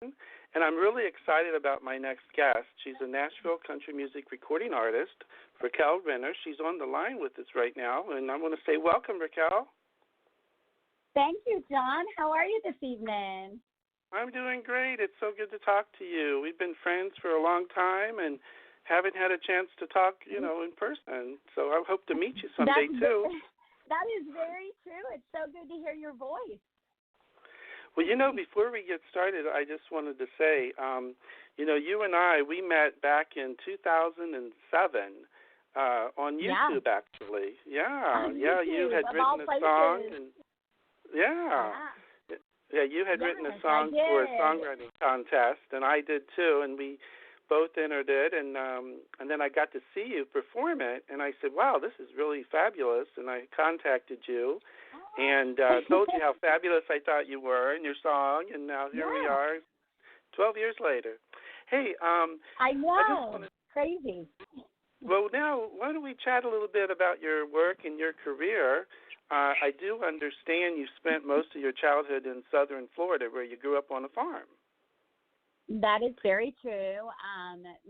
and I'm really excited about my next guest. She's a Nashville country music recording artist, Raquel Renner. She's on the line with us right now, and I want to say welcome, Raquel. Thank you, John. How are you this evening? I'm doing great. It's so good to talk to you. We've been friends for a long time and haven't had a chance to talk, in person. So I hope to meet you someday, too. That is very true. It's so good to hear your voice. Well, before we get started, I just wanted to say, you and I, we met back in 2007 on YouTube, actually. Yeah, you had written a song. You had written a song for a songwriting contest, and I did too, and we both entered it, and then I got to see you perform it, and I said, wow, this is really fabulous, and I contacted you and told you how fabulous I thought you were in your song, and now here we are 12 years later. Hey, I know, crazy. Well, now, why don't we chat a little bit about your work and your career? I do understand you spent most of your childhood in southern Florida where you grew up on a farm. That is very true.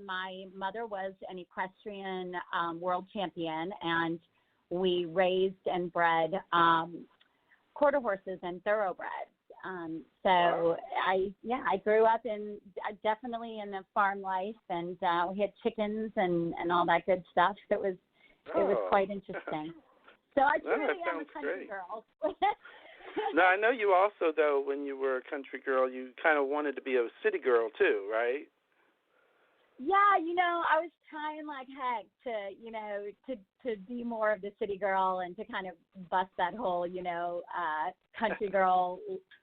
My mother was an equestrian world champion, and we raised and bred quarter horses and thoroughbreds. I grew up definitely in the farm life, and we had chickens and all that good stuff. It was quite interesting. So I truly am a country girl. Now, I know you also, though, when you were a country girl, you kind of wanted to be a city girl, too, right? Yeah, I was trying like heck to be more of the city girl and to kind of bust that whole, country girl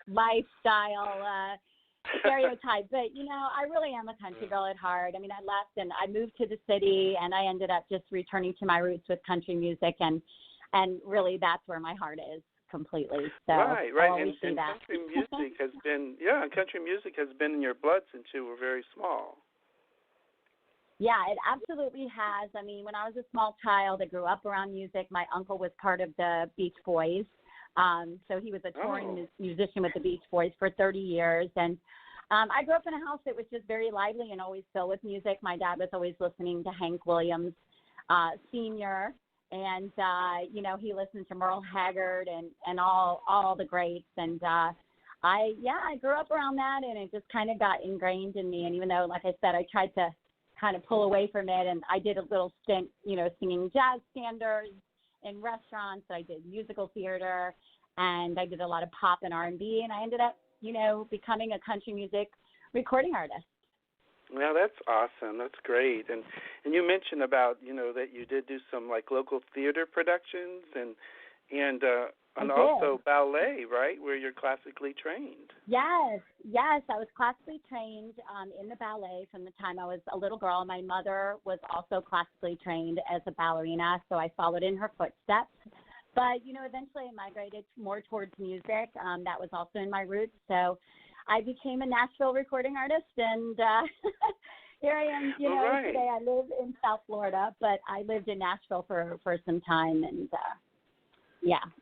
lifestyle stereotype. But, I really am a country girl at heart. I mean, I left and I moved to the city, and I ended up just returning to my roots with country music, and really that's where my heart is completely. So right. And country music has been, country music has been in your blood since you were very small. Yeah, it absolutely has. I mean, when I was a small child, I grew up around music. My uncle was part of the Beach Boys. So he was a touring musician with the Beach Boys for 30 years. And I grew up in a house that was just very lively and always filled with music. My dad was always listening to Hank Williams Sr., and, he listened to Merle Haggard and all the greats. And I grew up around that, and it just kind of got ingrained in me. And even though, like I said, I tried to kind of pull away from it, and I did a little stint, singing jazz standards in restaurants. I did musical theater, and I did a lot of pop and R&B, and I ended up, becoming a country music recording artist. Well, that's awesome. That's great. And you mentioned about, that you did do some like local theater productions and also ballet, right, where you're classically trained. Yes, I was classically trained in the ballet from the time I was a little girl. My mother was also classically trained as a ballerina, so I followed in her footsteps. But, eventually I migrated more towards music. That was also in my roots. So I became a Nashville recording artist, and here I am, today. I live in South Florida, but I lived in Nashville for some time, and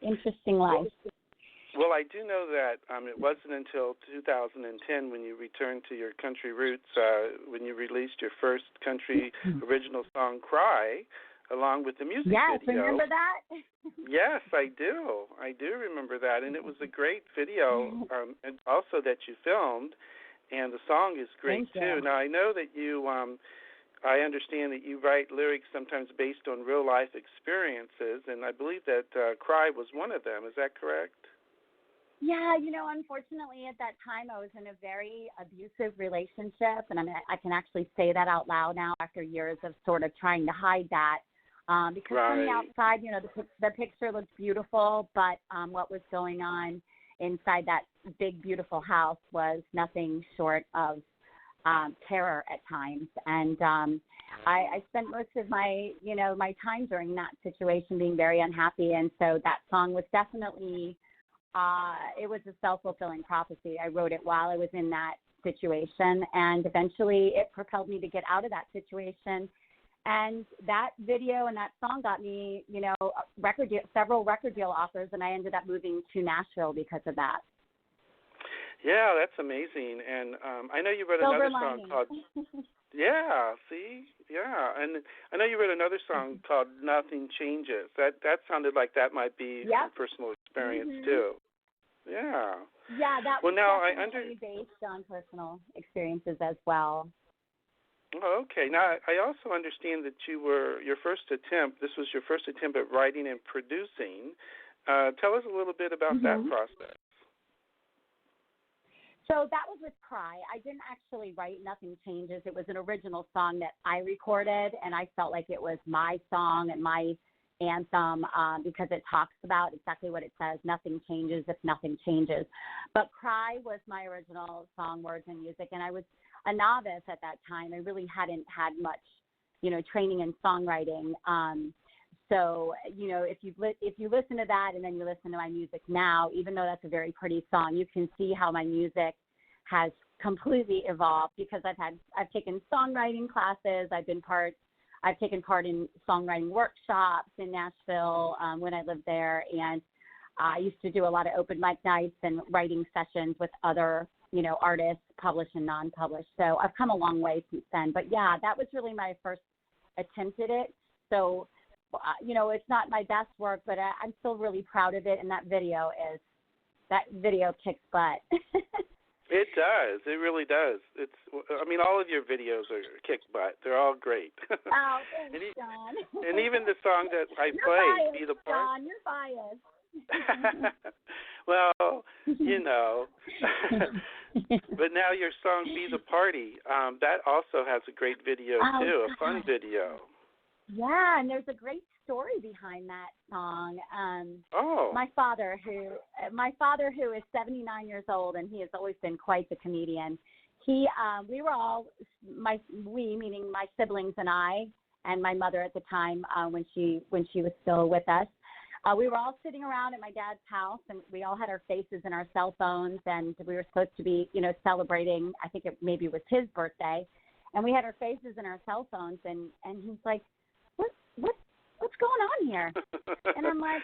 interesting life. Well, I do know that it wasn't until 2010 when you returned to your country roots, when you released your first country original song, Cry, along with the music video. Yes, remember that? Yes, I do. I do remember that, and it was a great video, and also that you filmed, and the song is great, too. Now, I know that you, I understand that you write lyrics sometimes based on real-life experiences, and I believe that Cry was one of them. Is that correct? Yeah, unfortunately at that time I was in a very abusive relationship, and I can actually say that out loud now after years of sort of trying to hide that. Because from the outside, the picture looks beautiful, but what was going on inside that big, beautiful house was nothing short of terror at times. And I spent most of my, my time during that situation being very unhappy. And so that song was definitely, it was a self-fulfilling prophecy. I wrote it while I was in that situation, and eventually it propelled me to get out of that situation. And that video and that song got me, several record deal offers, and I ended up moving to Nashville because of that. Yeah, that's amazing. And I know you wrote another song called Yeah, see? Yeah. And I know you wrote another song called Nothing Changes. That sounded like that might be from personal experience too. Yeah. Yeah, that was now definitely based on personal experiences as well. Oh, okay. Now, I also understand that this was your first attempt at writing and producing. Tell us a little bit about that process. So that was with Cry. I didn't actually write Nothing Changes. It was an original song that I recorded, and I felt like it was my song and my anthem because it talks about exactly what it says, nothing changes if nothing changes. But Cry was my original song, words, and music, and I was a novice at that time. I really hadn't had much, training in songwriting. So, if you listen to that and then you listen to my music now, even though that's a very pretty song, you can see how my music has completely evolved because I've taken songwriting classes. I've taken part in songwriting workshops in Nashville when I lived there, and I used to do a lot of open mic nights and writing sessions with other, artists, published and non-published. So I've come a long way since then. But yeah, that was really my first attempt at it. So it's not my best work, but I'm still really proud of it. And that video kicks butt. It does. It really does. All of your videos are kick butt. They're all great. Oh, thanks, John. And even the song that I played, Be the Party. John, you're biased. Well, But now your song, Be the Party, that also has a great video, too, a fun video. Yeah, and there's a great story behind that song. My father, who is 79 years old, and he has always been quite the comedian. We were all meaning my siblings and I, and my mother at the time when she was still with us. We were all sitting around at my dad's house, and we all had our faces in our cell phones, and we were supposed to be, celebrating. I think it maybe was his birthday, and we had our faces in our cell phones, and he's like, What's going on here? And I'm like,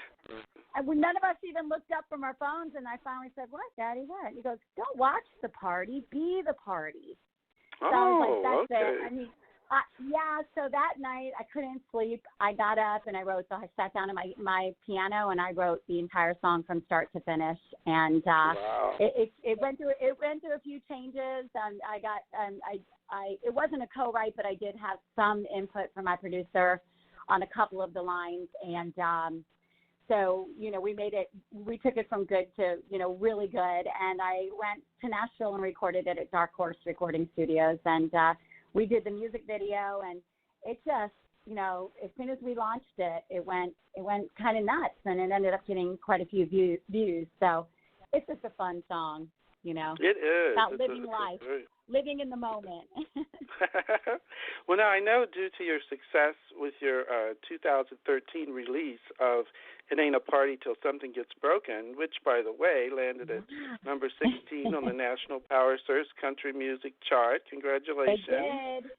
none of us even looked up from our phones, and I finally said, what, Daddy, what? And he goes, don't watch the party, be the party. So I was like, that's it. So that night I couldn't sleep. I got up and I wrote, so I sat down at my piano and I wrote the entire song from start to finish. And it went through a few changes. It wasn't a co-write, but I did have some input from my producer on a couple of the lines, and so we took it from good to really good, and I went to Nashville and recorded it at Dark Horse Recording Studios, and we did the music video, and it just as soon as we launched it, it went kind of nuts, and it ended up getting quite a few views. So it's just a fun song, It is about living life. Living in the moment. Well, now I know due to your success with your 2013 release of It Ain't a Party Till Something Gets Broken, which, by the way, landed at number 16 on the National Power Source Country Music Chart. Congratulations. It did.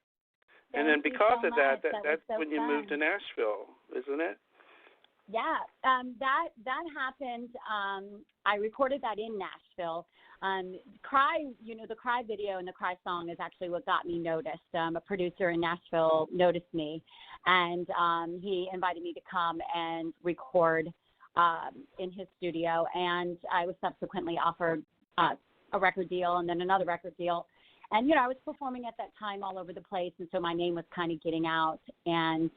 And then because of that's so when you fun. moved to Nashville, isn't it? Yeah, that happened. I recorded that in Nashville. Cry, the Cry video and the Cry song is actually what got me noticed. A producer in Nashville noticed me, and he invited me to come and record in his studio. And I was subsequently offered a record deal and then another record deal. And, I was performing at that time all over the place, and so my name was kind of getting out. And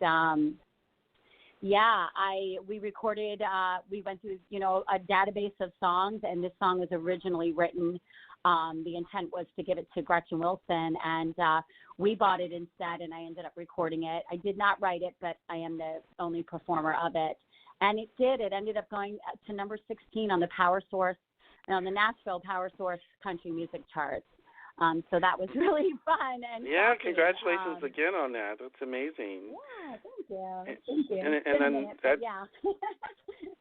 we recorded, we went through, a database of songs, and this song was originally written. The intent was to give it to Gretchen Wilson, and we bought it instead, and I ended up recording it. I did not write it, but I am the only performer of it. And it ended up going to number 16 on the on the Nashville Power Source Country Music Charts. So that was really fun. And congratulations again on that. That's amazing. Yeah, thank you. And then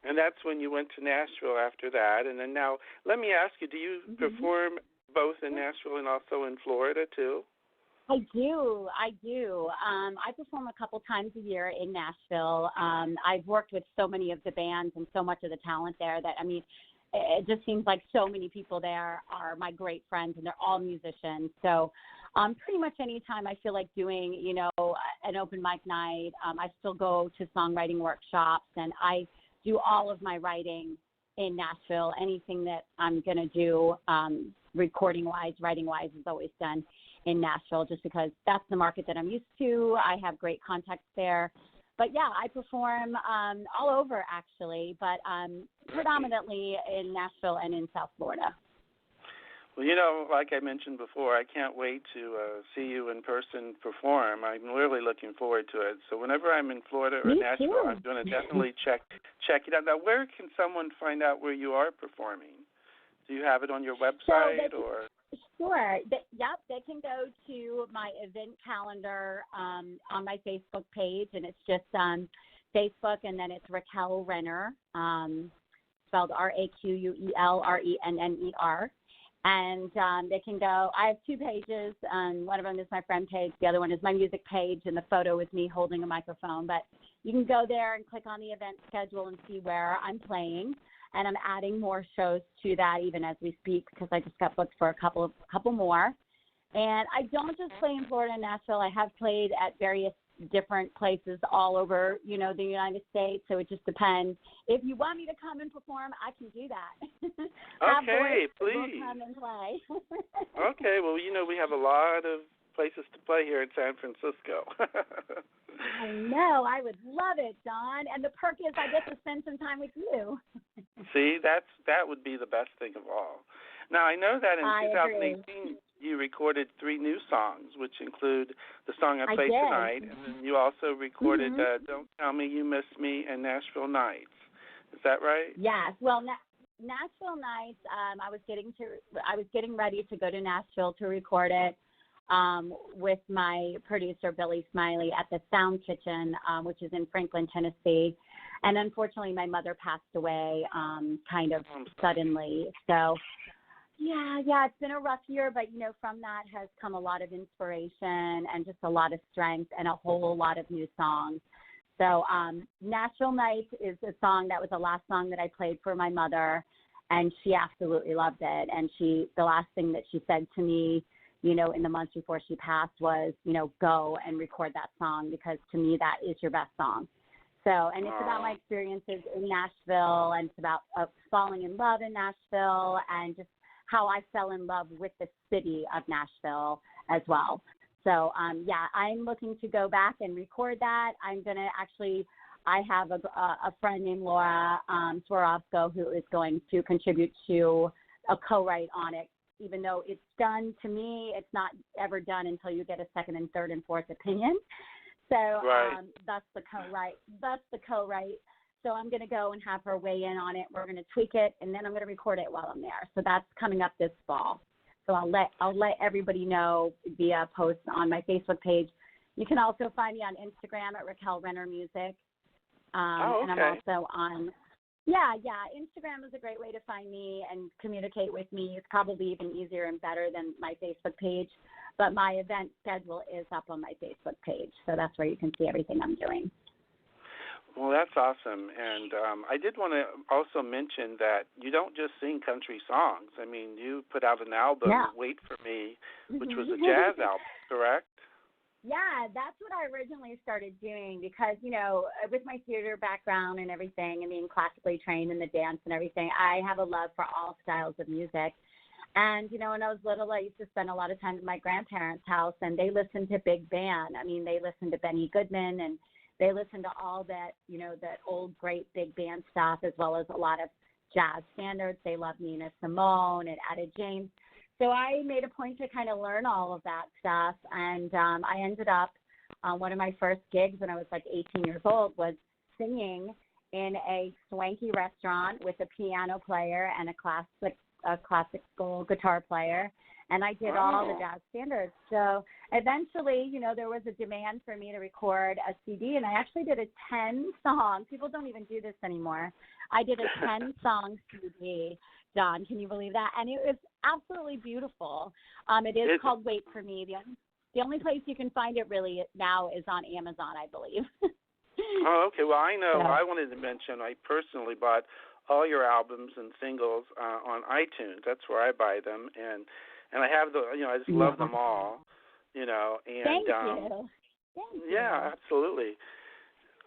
and that's when you went to Nashville after that. And then now, let me ask you, do you perform both in Nashville and also in Florida too? I do. I perform a couple times a year in Nashville. I've worked with so many of the bands and so much of the talent there that, it just seems like so many people there are my great friends, and they're all musicians. So pretty much any time I feel like doing, an open mic night, I still go to songwriting workshops, and I do all of my writing in Nashville. Anything that I'm going to do recording-wise, writing-wise is always done in Nashville, just because that's the market that I'm used to. I have great contacts there. But, yeah, I perform all over, actually, but predominantly in Nashville and in South Florida. Well, like I mentioned before, I can't wait to see you in person perform. I'm really looking forward to it. So whenever I'm in Florida or Me Nashville, too. I'm going to definitely check it out. Now, where can someone find out where you are performing? Do you have it on your website or? Sure. They can go to my event calendar on my Facebook page, and it's just Facebook, and then it's Raquel Renner, spelled RAQUELRENNER. And they can go, I have two pages. One of them is my friend page. The other one is my music page, and the photo is me holding a microphone. But you can go there and click on the event schedule and see where I'm playing. And I'm adding more shows to that even as we speak, because I just got booked for a couple more. And I don't just play in Florida and Nashville. I have played at various different places all over, the United States. So it just depends. If you want me to come and perform, I can do that. Okay, please. We'll come and play. Okay, well, we have a lot of places to play here in San Francisco. I know. I would love it, Don. And the perk is I get to spend some time with you. See, that would be the best thing of all. Now, I know that in 2018 you recorded 3 new songs, which include the song I Played Tonight, and then you also recorded Don't Tell Me You Miss Me and Nashville Nights. Is that right? Yes. Well, Nashville Nights, I was getting ready to go to Nashville to record it with my producer, Billy Smiley, at the Sound Kitchen, which is in Franklin, Tennessee. And unfortunately, my mother passed away kind of suddenly. So, yeah, it's been a rough year, but, from that has come a lot of inspiration and just a lot of strength and a whole lot of new songs. So Nashville Nights is a song that was the last song that I played for my mother, and she absolutely loved it. And the last thing that she said to me, in the months before she passed was, go and record that song, because to me that is your best song. So, and it's about my experiences in Nashville, and it's about falling in love in Nashville, and just how I fell in love with the city of Nashville as well. So, I'm looking to go back and record that. I'm going to I have a friend named Laura Swarovsko who is going to contribute to a co-write on it. Even though it's done, to me, it's not ever done until you get a second and third and fourth opinion. So that's the co-write. So I'm going to go and have her weigh in on it. We're going to tweak it, and then I'm going to record it while I'm there. So that's coming up this fall. So I'll let everybody know via post on my Facebook page. You can also find me on Instagram at Raquel Renner Music. And I'm also on, Instagram is a great way to find me and communicate with me. It's probably even easier and better than my Facebook page. But my event schedule is up on my Facebook page. So that's where you can see everything I'm doing. Well, that's awesome. And I did want to also mention that you don't just sing country songs. I mean, you put out an album, Wait For Me, which was a jazz album, correct? Yeah, that's what I originally started doing because, with my theater background and everything and being classically trained in the dance and everything, I have a love for all styles of music. And, when I was little, I used to spend a lot of time at my grandparents' house, and they listened to big band. I mean, they listened to Benny Goodman, and they listened to all that, that old great big band stuff, as well as a lot of jazz standards. They loved Nina Simone and Etta James. So I made a point to kind of learn all of that stuff, and I ended up one of my first gigs when I was like 18 years old was singing in a swanky restaurant with a piano player and a classical guitar player, and I did all the jazz standards. So eventually, there was a demand for me to record a CD, and I actually did a 10-song. People don't even do this anymore. I did a 10-song CD. Don, can you believe that? And it was absolutely beautiful. It is called Wait For Me. The only place you can find it really now is on Amazon, I believe. Oh, okay. Well, I know. I wanted to mention I personally bought all your albums and singles on iTunes. That's where I buy them, and I have I just love them all, and Thank you. Thank you. Yeah, absolutely.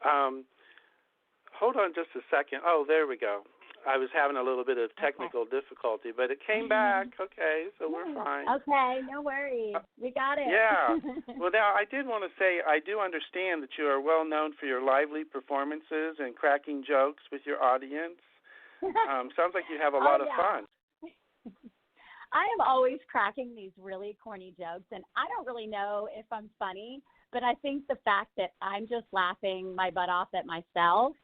Hold on just a second. Oh, there we go. I was having a little bit of technical difficulty, but it came back. Okay, so we're fine. Okay, no worries. We got it. Yeah. Well, now, I did want to say I do understand that you are well known for your lively performances and cracking jokes with your audience. Sounds like you have a lot of fun. I am always cracking these really corny jokes, and I don't really know if I'm funny, but I think the fact that I'm just laughing my butt off at myself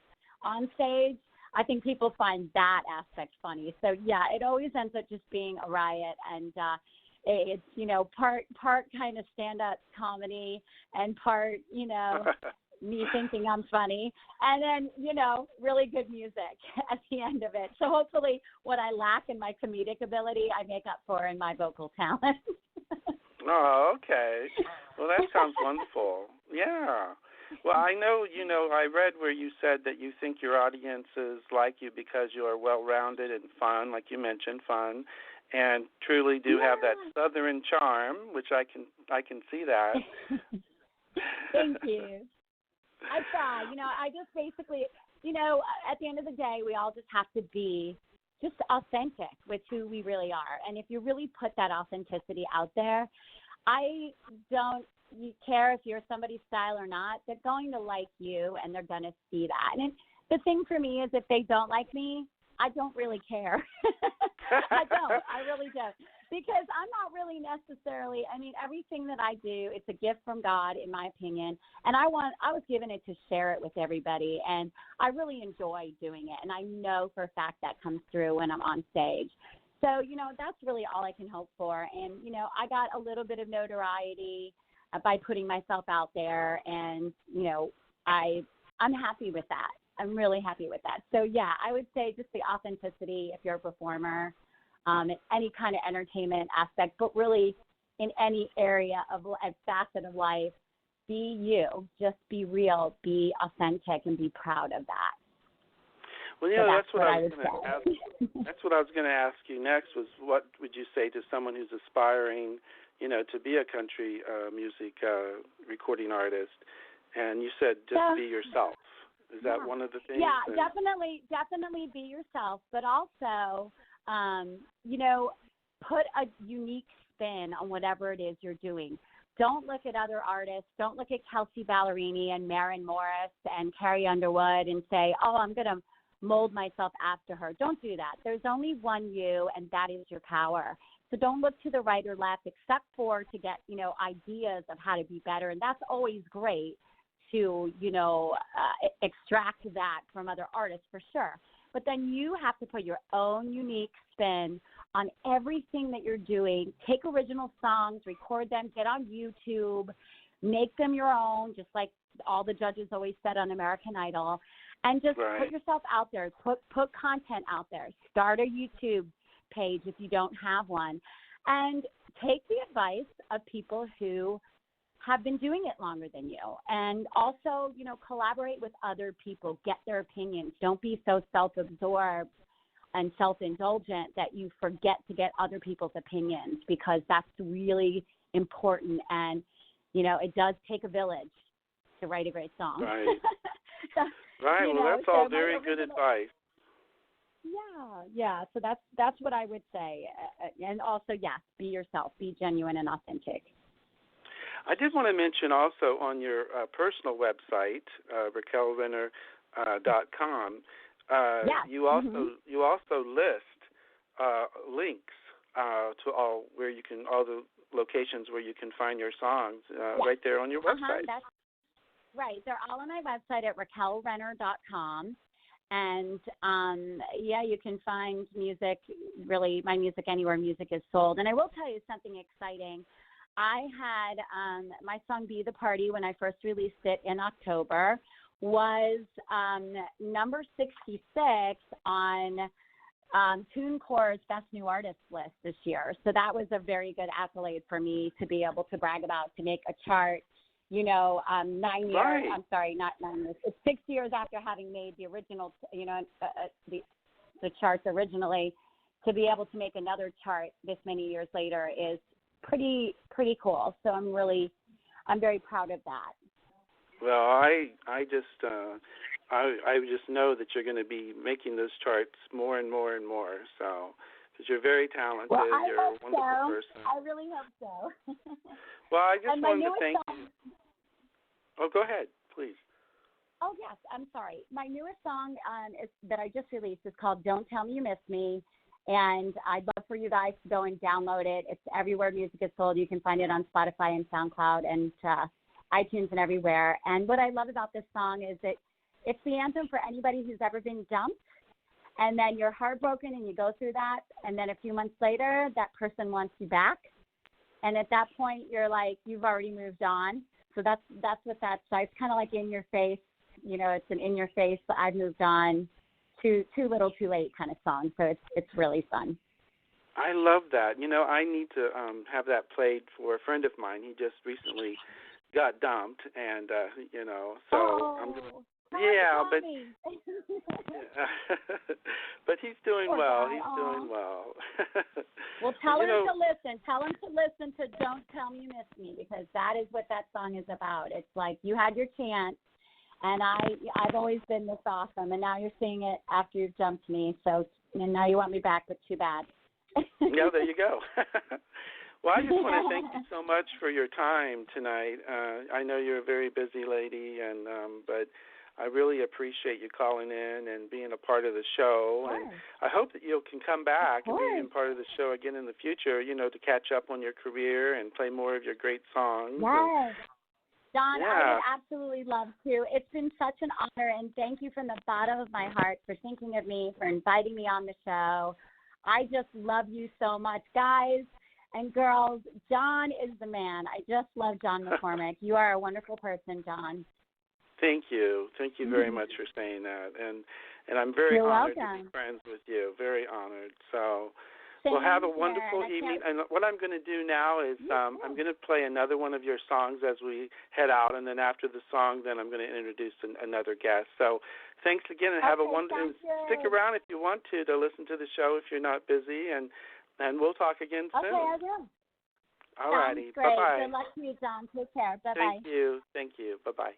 on stage, I think people find that aspect funny. So, yeah, it always ends up just being a riot, and it's, part kind of stand-up comedy and part, me thinking I'm funny, and then, really good music at the end of it. So hopefully what I lack in my comedic ability, I make up for in my vocal talent. Oh, okay. Well, that sounds wonderful. Yeah. Well, I know, I read where you said that you think your audiences like you because you are well-rounded and fun, like you mentioned, fun, and truly do have that Southern charm, which I can see that. Thank you. I try. I just basically, at the end of the day, we all just have to be just authentic with who we really are. And if you really put that authenticity out there, I don't care if you're somebody's style or not. They're going to like you, and they're going to see that. And the thing for me is if they don't like me, I don't really care. I don't. I really don't. Because I'm not really necessarily, everything that I do, it's a gift from God, in my opinion. And I was given it to share it with everybody. And I really enjoy doing it. And I know for a fact that comes through when I'm on stage. So, that's really all I can hope for. And, I got a little bit of notoriety by putting myself out there. And, I'm happy with that. I'm really happy with that. So, yeah, I would say just the authenticity if you're a performer, in any kind of entertainment aspect, but really in any area of a facet of life, be you. Just be real, be authentic, and be proud of that. Well, that's what I was going to ask. That's what I was going to ask you next was what would you say to someone who's aspiring, to be a country music recording artist? And you said just be yourself. Is that one of the things? Yeah, definitely be yourself, but also, put a unique spin on whatever it is you're doing. Don't look at other artists. Don't look at Kelsey Ballerini and Maren Morris and Carrie Underwood and say, oh, I'm going to mold myself after her. Don't do that. There's only one you, and that is your power. So don't look to the right or left except for to get, ideas of how to be better. And that's always great to, extract that from other artists for sure. But then you have to put your own unique spin on everything that you're doing. Take original songs, record them, get on YouTube, make them your own, just like all the judges always said on American Idol. And just put yourself out there. Put content out there. Start a YouTube page if you don't have one. And take the advice of people who have been doing it longer than you. And also, collaborate with other people. Get their opinions. Don't be so self-absorbed and self-indulgent that you forget to get other people's opinions, because that's really important. And, it does take a village to write a great song. Right. Well, that's all very good advice. Yeah. So that's what I would say. And also, yes, be yourself. Be genuine and authentic. I did want to mention also on your personal website, RaquelRenner.com, you also list links to all the locations where you can find your songs right there on your website. That's right. They're all on my website at RaquelRenner.com. And, you can find music, really my music anywhere music is sold. And I will tell you something exciting. I had my song Be the Party when I first released it in October was number 66 on TuneCore's Best New Artist list this year. So that was a very good accolade for me to be able to brag about, to make a chart, 9 years, I'm sorry, not 9 years. It's 6 years after having made the original, the charts originally, to be able to make another chart this many years later is pretty cool. So I'm very proud of that. Well, I just know that you're going to be making those charts more and more and more. So, because you're very talented, well, you're a wonderful person. I really hope so. Well, I just wanted to thank you. Oh, go ahead, please. Oh, yes, I'm sorry. My newest song that I just released is called Don't Tell Me You Miss Me, and I'd love for you guys to go and download it. It's everywhere music is sold. You can find it on Spotify and SoundCloud and iTunes and everywhere. And what I love about this song is that it's the anthem for anybody who's ever been dumped, and then you're heartbroken and you go through that, and then a few months later, that person wants you back. And at that point, you're like, you've already moved on. So that's what that's like. It's kind of like in your face. You know, it's an in your face, but I've moved on, too little, too late kind of song. So it's really fun. I love that. You know, I need to have that played for a friend of mine. He just recently got dumped, and so I'm gonna. Yeah, but but he's doing well. He's doing well. Well, tell him to listen. Tell him to listen to Don't Tell Me You Miss Me, because that is what that song is about. It's like you had your chance, and I've always been this awesome, and now you're seeing it after you've dumped me. So and now you want me back, but too bad. Yeah, there you go. Well, I just want to thank you so much for your time tonight. I know you're a very busy lady, and but I really appreciate you calling in and being a part of the show. And I hope that you can come back and be part of the show again in the future, you know, to catch up on your career and play more of your great songs. Yes. Don, I would absolutely love to. It's been such an honor, and thank you from the bottom of my heart for thinking of me, for inviting me on the show. I just love you so much. Guys and girls, John is the man. I just love John McCormick. You are a wonderful person, John. Thank you. Thank you very much for saying that. And I'm very honored to be friends with you. Very honored. So we'll have a wonderful evening. And what I'm going to do now is I'm going to play another one of your songs as we head out. And then after the song, then I'm going to introduce another guest. So thanks again, and have a wonderful. Stick around if you want to listen to the show if you're not busy. And we'll talk again soon. Okay, I will. All righty. Bye-bye. Bye-bye. Good luck to you, John. Take care. Bye-bye. Thank you. Thank you. Bye-bye.